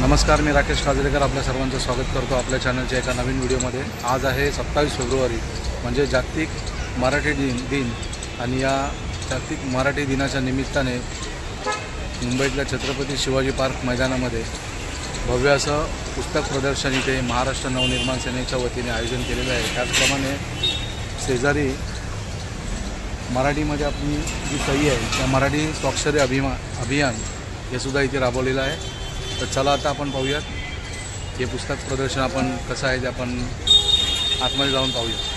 नमस्कार, मी राकेश काजरेकर आपल्या सर्वांचं स्वागत करतो आपल्या चॅनलच्या एका नवीन व्हिडिओमध्ये। आज आहे 27 फेब्रुवारी म्हणजे जागतिक मराठी दिन आणि या जागतिक मराठी दिनाच्या निमित्ताने मुंबईतल्या छत्रपती शिवाजी पार्क मैदानामध्ये भव्य असं पुस्तक प्रदर्शन इथे महाराष्ट्र नवनिर्माण सेनेच्या वतीने आयोजन केलेलं आहे। त्याचप्रमाणे शेजारी मराठीमध्ये आपली जी सही आहे त्या मराठी स्वाक्षरी अभियान हे सुद्धा इथे राबवलेलं आहे। तर चला आता आपण पाहूयात हे पुस्तक प्रदर्शन आपण कसं आहे ते आपण आतमध्ये जाऊन पाहूया।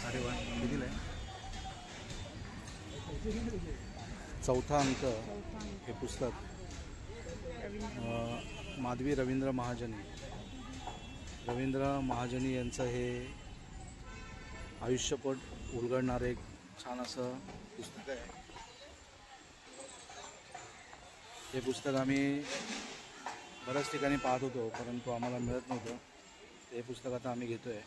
अरे वा, कितीला आहे? चौथा अंक हे पुस्तक माधवी रवींद्र महाजनी यांचं हे आयुष्यपट उलगडणारे एक छान असं पुस्तक आहे। हे पुस्तक आम्ही बऱ्याच ठिकाणी पाहत होतो परंतु आम्हाला मिळत नव्हतं। हे पुस्तक आता आम्ही घेतोय।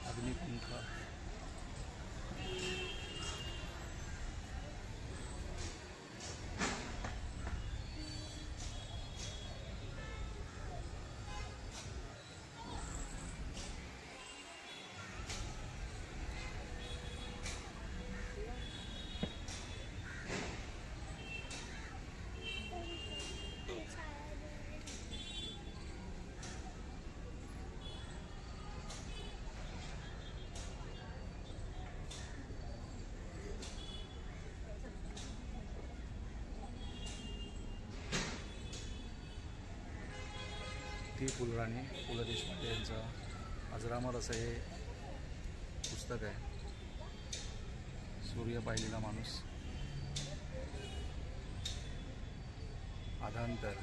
अग्निपंख ती फुलराणी पु ल देशपांडे यांचं अजरामर असं हे पुस्तक आहे। सूर्य पाहिलेला माणूस, अधांतर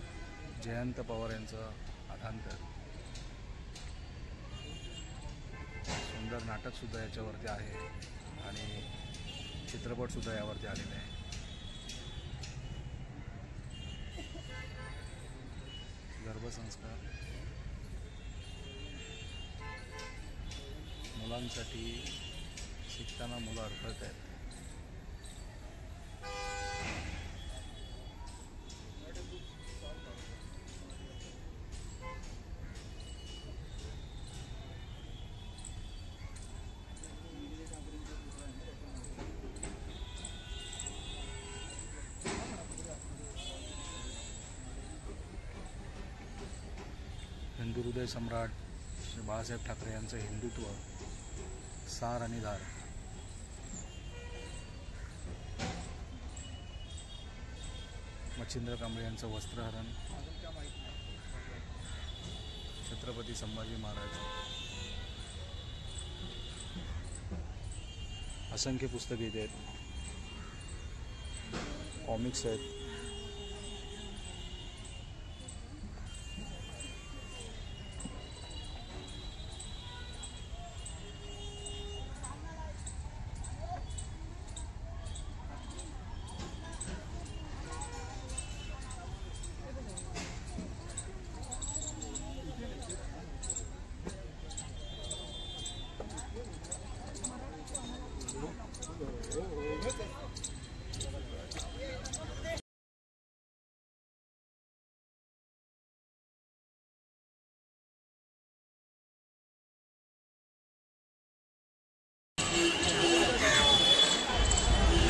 जयंत पवार यांचं अधांतर, सुंदर नाटकसुद्धा याच्यावरती आहे आणि चित्रपटसुद्धा यावरती आलेला आहे। गर्भसंस्कार, मुलांसाठी शिकताना मुलं अडखळत आहेत। हिंदू हृदय सम्राट श्री बाळासाहेब ठाकरे यांचं हिंदुत्व, सार आणि धार, मच्छिंद्र कांबळे यांचं वस्त्रहरण, छत्रपती संभाजी महाराज, असंख्य पुस्तके इथे आहेत, कॉमिक्स आहेत।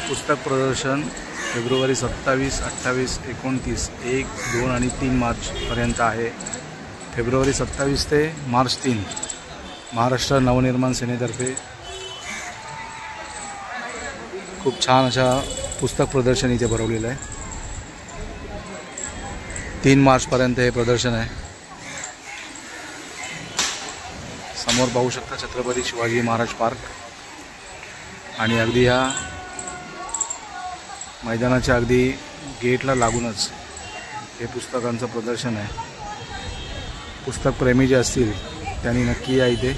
पुस्तक प्रदर्शन फेब्रुवारी 27, 28, 29, 1, 2 आणि 3 मार्चपर्यंत आहे। फेब्रुवारी 27 ते मार्च 3 महाराष्ट्र नवनिर्माण सेनेतर्फे खूप छान अशा पुस्तक प्रदर्शन इथे भरवलेलं आहे। 3 मार्चपर्यंत हे प्रदर्शन आहे। समोर पाहू शकता छत्रपती शिवाजी महाराज पार्क आणि अगदी ह्या मैदानाच्या अगदी गेटला लागूनच हे पुस्तकांचं प्रदर्शन आहे। पुस्तक प्रेमी जे असतील त्यांनी नक्की या इथे